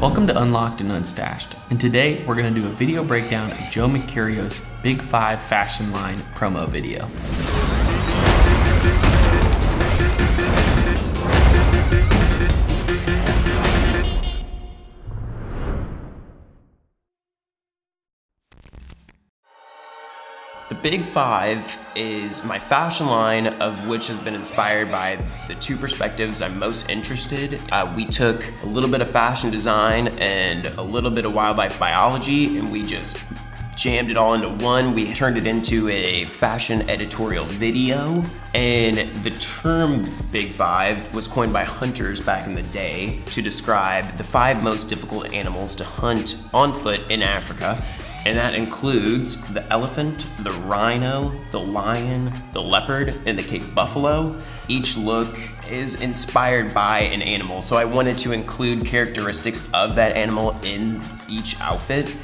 Welcome to Unlocked and Unstashed, and today we're going to do a video breakdown of Joe Mercurio's Big 5 fashion line promo video. The Big 5 is my fashion line, of which has been inspired by the two perspectives I'm most interested. We took a little bit of fashion design and a little bit of wildlife biology, and we just jammed it all into one. We turned it into a fashion editorial video, and the term Big 5 was coined by hunters back in the day to describe the 5 most difficult animals to hunt on foot in Africa. And that includes the elephant, the rhino, the lion, the leopard, and the Cape buffalo. Each look is inspired by an animal, so I wanted to include characteristics of that animal in each outfit.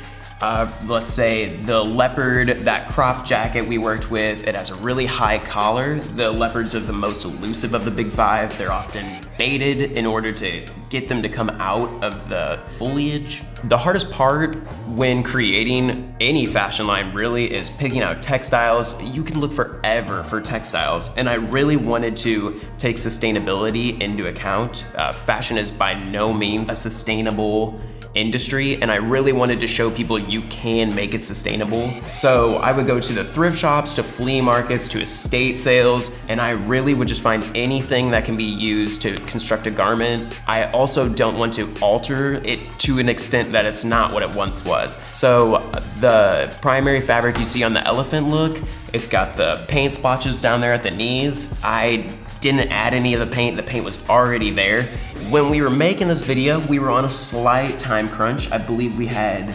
Let's say the leopard, that crop jacket we worked with, it has a really high collar. The leopards are the most elusive of the Big 5. They're often baited in order to get them to come out of the foliage. The hardest part when creating any fashion line really is picking out textiles. You can look forever for textiles, and I really wanted to take sustainability into account. Fashion is by no means a sustainable industry, and I really wanted to show people you can make it sustainable. So I would go to the thrift shops, to flea markets, to estate sales, and I really would just find anything that can be used to construct a garment. I also don't want to alter it to an extent that it's not what it once was. So the primary fabric you see on the elephant look, it's got the paint splotches down there at the knees. I didn't add any of the paint was already there. When we were making this video, we were on a slight time crunch. I believe we had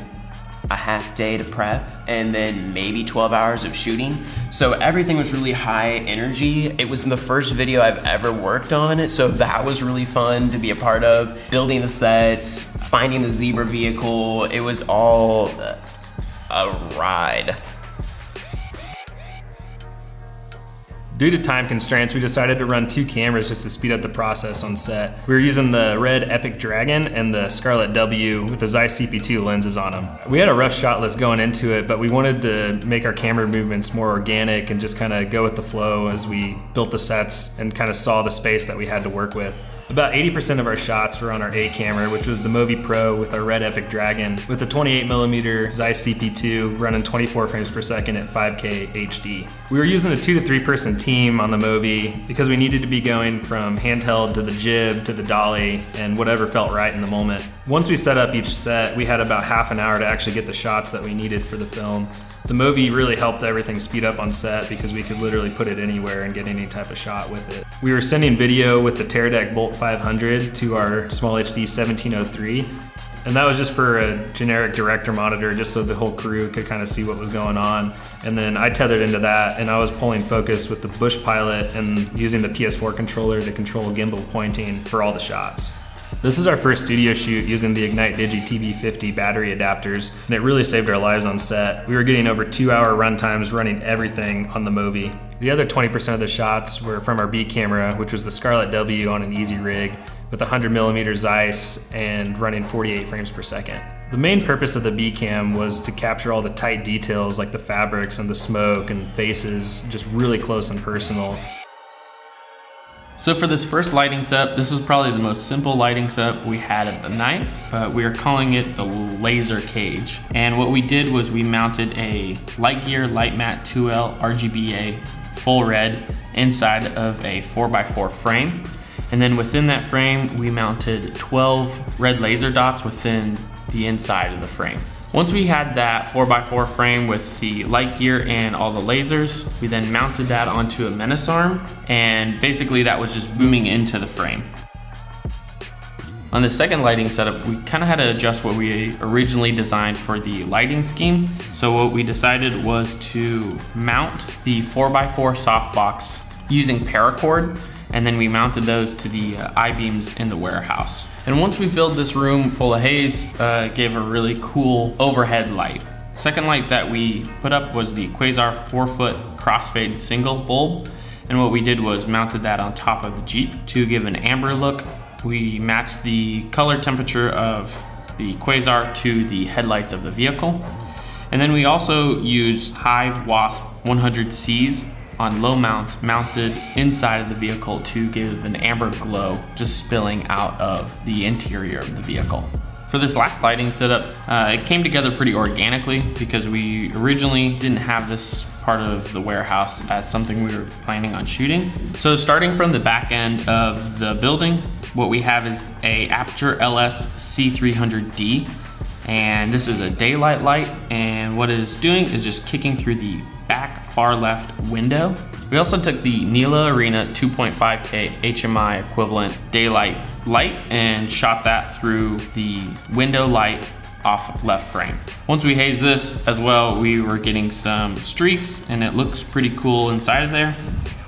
a half day to prep and then maybe 12 hours of shooting. So everything was really high energy. It was the first video I've ever worked on, so that was really fun to be a part of. Building the sets, finding the zebra vehicle, it was all a ride. Due to time constraints, we decided to run 2 cameras just to speed up the process on set. We were using the red Epic Dragon and the Scarlet W with the Zeiss CP2 lenses on them. We had a rough shot list going into it, but we wanted to make our camera movements more organic and just kind of go with the flow as we built the sets and kind of saw the space that we had to work with. About 80% of our shots were on our A camera, which was the Movi Pro with our red Epic Dragon with the 28mm Zeiss CP2 running 24 frames per second at 5K HD. We were using a 2 to 3 person team on the Movi because we needed to be going from handheld to the jib to the dolly and whatever felt right in the moment. Once we set up each set, we had about half an hour to actually get the shots that we needed for the film. The Movi really helped everything speed up on set because we could literally put it anywhere and get any type of shot with it. We were sending video with the Teradek Bolt 500 to our Small HD 1703, and that was just for a generic director monitor, just so the whole crew could kind of see what was going on. And then I tethered into that, and I was pulling focus with the Bush Pilot and using the PS4 controller to control gimbal pointing for all the shots. This is our first studio shoot using the Ignite Digi TB50 battery adapters, and it really saved our lives on set. We were getting over 2-hour run times running everything on the Movi. The other 20% of the shots were from our B camera, which was the Scarlet W on an easy rig with 100mm Zeiss and running 48 frames per second. The main purpose of the B cam was to capture all the tight details like the fabrics and the smoke and faces, just really close and personal. So for this first lighting setup, this was probably the most simple lighting setup we had of the night, but we are calling it the laser cage. And what we did was we mounted a Lightgear Light Matte 2L RGBA full red inside of a 4x4 frame. And then within that frame, we mounted 12 red laser dots within the inside of the frame. Once we had that 4x4 frame with the light gear and all the lasers, we then mounted that onto a menace arm, and basically that was just booming into the frame. On the second lighting setup, we kind of had to adjust what we originally designed for the lighting scheme. So what we decided was to mount the 4x4 softbox using paracord, and then we mounted those to the I-beams in the warehouse. And once we filled this room full of haze, gave a really cool overhead light. Second light that we put up was the Quasar 4-foot crossfade single bulb, and what we did was mounted that on top of the Jeep to give an amber look. We matched the color temperature of the quasar to the headlights of the vehicle. And then we also used Hive Wasp 100Cs on low mounts mounted inside of the vehicle to give an amber glow just spilling out of the interior of the vehicle. For this last lighting setup, it came together pretty organically because we originally didn't have this part of the warehouse as something we were planning on shooting. So starting from the back end of the building, what we have is a Aperture LS C300D, and this is a daylight light, and what it is doing is just kicking through the back far left window. We also took the Nila Arena 2.5K HMI equivalent daylight light and shot that through the window light off left frame. Once we hazed this as well, we were getting some streaks and it looks pretty cool inside of there.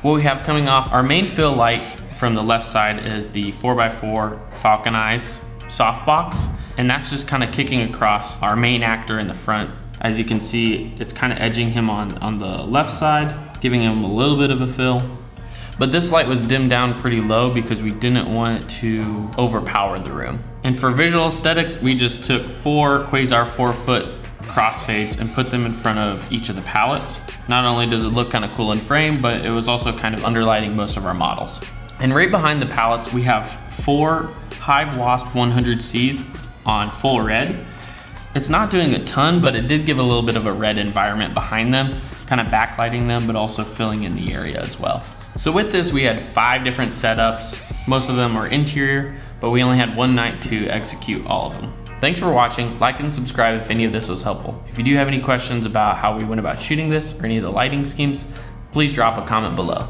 What we have coming off our main fill light from the left side is the 4x4 Falcon Eyes softbox, and that's just kind of kicking across our main actor in the front. As you can see, it's kind of edging him on the left side, giving him a little bit of a fill. But this light was dimmed down pretty low because we didn't want it to overpower the room. And for visual aesthetics, we just took 4 Quasar 4-foot crossfades and put them in front of each of the pallets. Not only does it look kind of cool in frame, but it was also kind of underlighting most of our models. And right behind the pallets, we have 4 Hive Wasp 100Cs on full red. It's not doing a ton, but it did give a little bit of a red environment behind them, kind of backlighting them, but also filling in the area as well. So with this, we had 5 different setups. Most of them were interior, but we only had one night to execute all of them. Thanks for watching. Like and subscribe if any of this was helpful. If you do have any questions about how we went about shooting this or any of the lighting schemes, please drop a comment below.